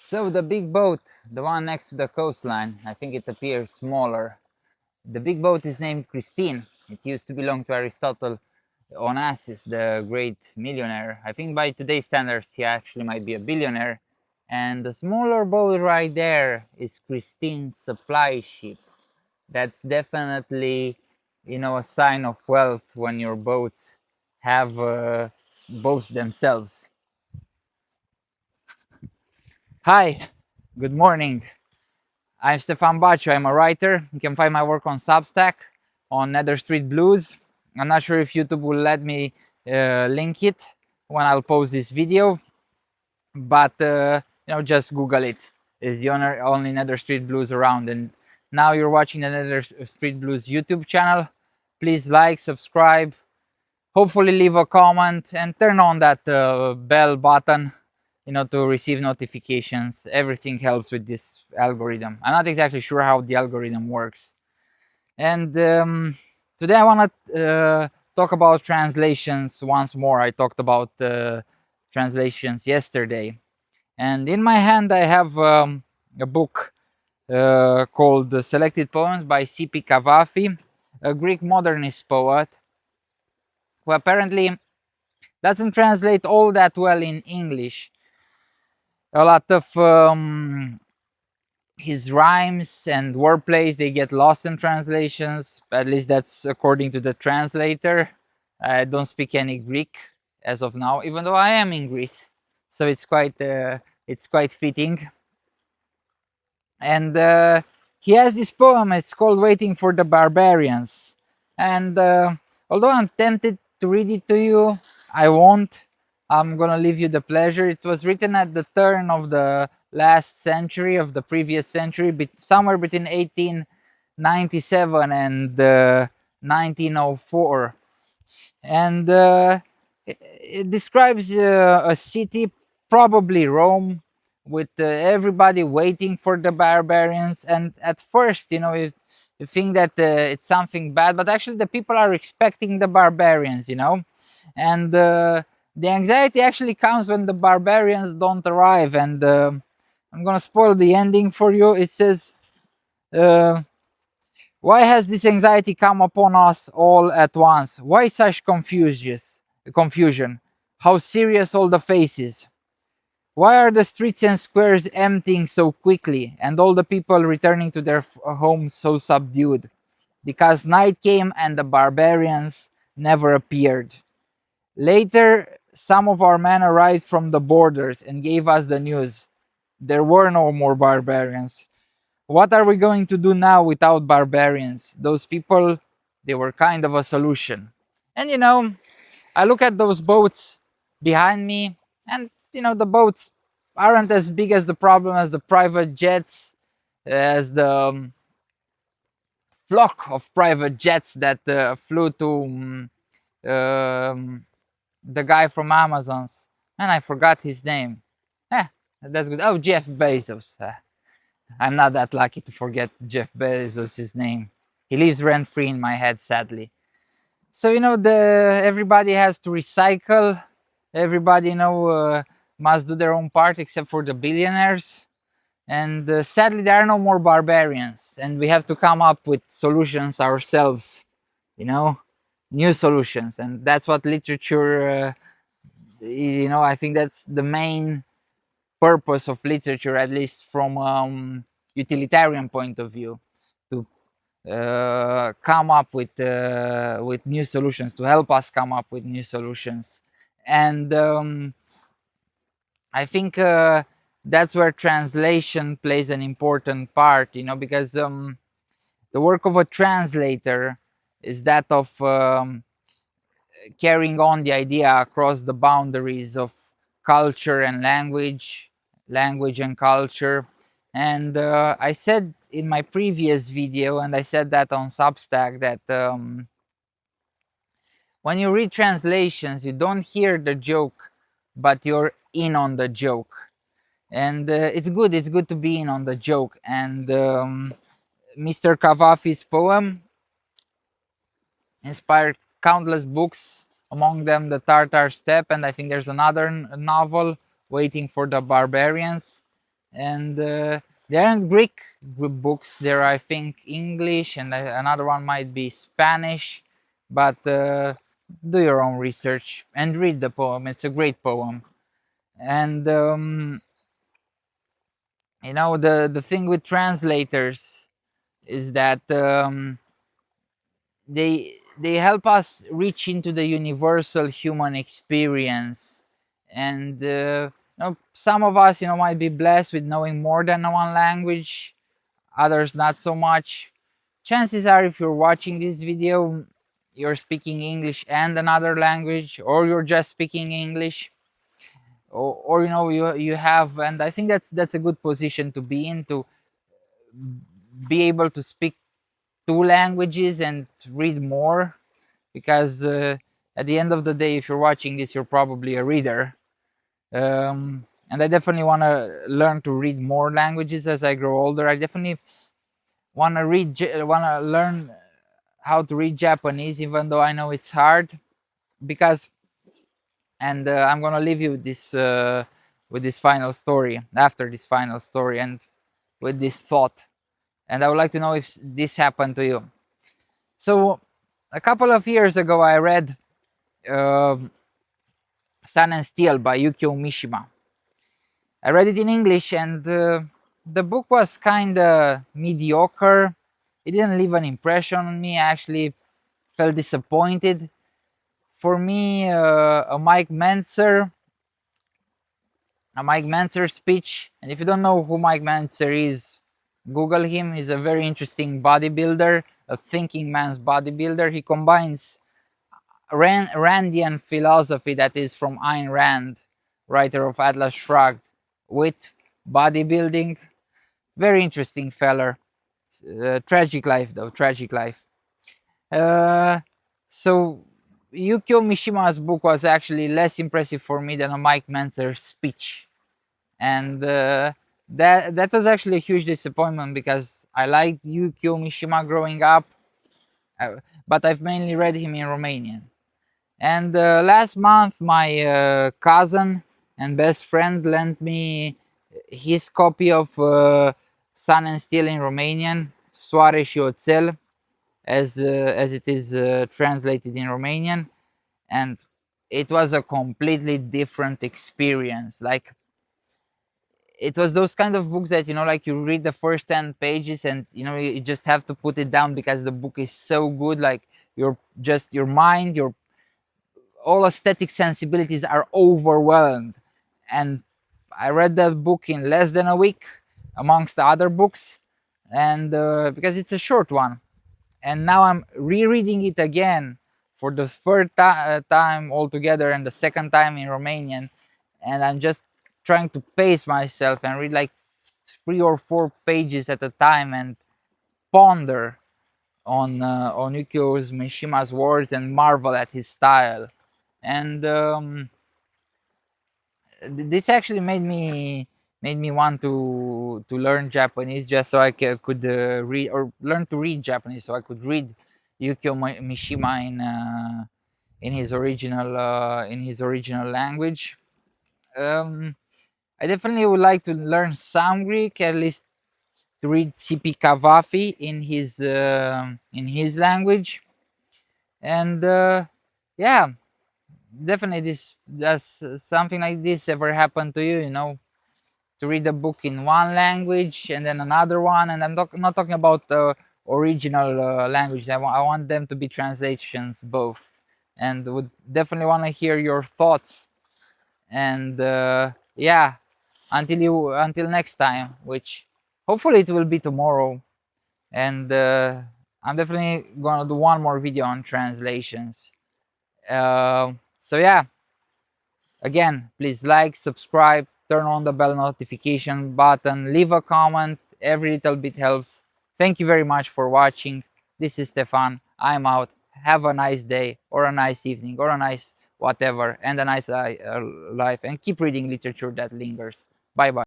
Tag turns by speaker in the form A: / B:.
A: So the big boat, the one next to the coastline, I think it appears smaller. The big boat is named Christine. It used to belong to Aristotle Onassis, the great millionaire. I think by today's standards, he actually might be a billionaire. And the smaller boat right there is Christine's supply ship. That's definitely, a sign of wealth when your boats have boats themselves. Hi, good morning. I'm Stefan Baccio. I'm a writer. You can find my work on Substack, on Nether Street Blues. I'm not sure if YouTube will let me link it when I'll post this video, but just Google it. It's the only Nether Street Blues around. And now you're watching the Nether Street Blues YouTube channel. Please like, subscribe, hopefully leave a comment, and turn on that bell button to receive notifications. Everything helps with this algorithm. I'm not exactly sure how the algorithm works. And today I want to talk about translations once more. I talked about translations yesterday. And in my hand I have a book called Selected Poems by C.P. Cavafy, a Greek modernist poet who apparently doesn't translate all that well in English. A lot of his rhymes and wordplays, they get lost in translations. At least that's according to the translator. I don't speak any Greek as of now, even though I am in Greece, so it's quite fitting. And he has this poem. It's called "Waiting for the Barbarians." And although I'm tempted to read it to you, I won't. I'm gonna leave you the pleasure. It was written at the turn of the last century, of the previous century, somewhere between 1897 and 1904. And it describes a city, probably Rome, with everybody waiting for the barbarians. And at first, you think that it's something bad, but actually the people are expecting the barbarians, and the anxiety actually comes when the barbarians don't arrive. And I'm gonna spoil the ending for you. It says, why has this anxiety come upon us all at once? Why such confusion? How serious all the faces? Why are the streets and squares emptying so quickly, and all the people returning to their homes so subdued? Because night came and the barbarians never appeared. Later, some of our men arrived from the borders and gave us the news. There were no more barbarians. What are we going to do now without barbarians? Those people, they were kind of a solution. And I look at those boats behind me, and the boats aren't as big as the problem as the private jets, as the flock of private jets that flew to the guy from Amazon's. And I forgot his name. Eh, that's good. Oh, Jeff Bezos. I'm not that lucky to forget Jeff Bezos' name. He lives rent free in my head, sadly. So everybody has to recycle. Everybody must do their own part, except for the billionaires. And sadly, there are no more barbarians, and we have to come up with solutions ourselves. New solutions, and that's what literature. I think that's the main purpose of literature, at least from utilitarian point of view, to come up with new solutions, to help us come up with new solutions. And I think that's where translation plays an important part, because the work of a translator is that of carrying on the idea across the boundaries of culture and language and culture. And I said in my previous video, and I said that on Substack, that when you read translations, you don't hear the joke, but you're in on the joke. And it's good to be in on the joke. And Mr. Cavafy's poem inspired countless books, among them The Tartar Steppe, and I think there's another novel, Waiting for the Barbarians. And there aren't Greek books. There are, I think, English, and another one might be Spanish. But do your own research and read the poem. It's a great poem. And you know, the thing with translators is that they help us reach into the universal human experience. And you know, some of us, you know, might be blessed with knowing more than one language, others not so much. Chances are, if you're watching this video, you're speaking English and another language, or you're just speaking English, or you know, you have. And I think that's a good position to be in, to be able to speak two languages and read more, because at the end of the day, if you're watching this, you're probably a reader. And I definitely want to learn to read more languages as I grow older. I definitely want to learn how to read Japanese, even though I know it's hard. Because, and I'm gonna leave you with this final story, after this final story, and with this thought. And I would like to know if this happened to you. So, a couple of years ago, I read um Sun and Steel by Yukio Mishima. I read it in English, and the book was kind of mediocre. It didn't leave an impression on me. I actually felt disappointed. For me, a Mike Mentzer speech. And if you don't know who Mike Mentzer is, Google him. He's a very interesting bodybuilder, a thinking man's bodybuilder. He combines Randian philosophy, that is from Ayn Rand, writer of Atlas Shrugged, with bodybuilding. Very interesting feller. Tragic life, though. Tragic life. Uh, so Yukio Mishima's book was actually less impressive for me than a Mike Mentzer speech, and that was actually a huge disappointment, because I liked Yukio Mishima growing up, but I've mainly read him in Romanian. And last month, my cousin and best friend lent me his copy of Sun and Steel in Romanian, Soare și Oțel, as it is translated in Romanian, and it was a completely different experience. Like, it was those kind of books that, you know, like, you read the first 10 pages and, you know, you just have to put it down because the book is so good. Like, your mind, your all aesthetic sensibilities are overwhelmed. And I read that book in less than a week, amongst the other books, and because it's a short one. And now I'm rereading it again for the third time altogether, and the second time in Romanian. And I'm just trying to pace myself and read like 3 or 4 pages at a time, and ponder on Yukio Mishima's words and marvel at his style. And this actually made me want to learn Japanese, just so I could read, or learn to read Japanese, so I could read Yukio Mishima in his original language. I definitely would like to learn some Greek, at least to read Sipi Kavafi in his language. And yeah, definitely, this does something like this ever happen to you? You know, to read a book in one language and then another one, and I'm not talking about the original language. I want them to be translations both, and would definitely want to hear your thoughts. And yeah, until next time, which hopefully it will be tomorrow. And I'm definitely gonna do one more video on translations. So yeah, again, please like, subscribe, turn on the bell notification button, leave a comment. Every little bit helps. Thank you very much for watching. This is Stefan. I'm out. Have a nice day, or a nice evening, or a nice whatever, and a nice life. And keep reading literature that lingers. Bye bye.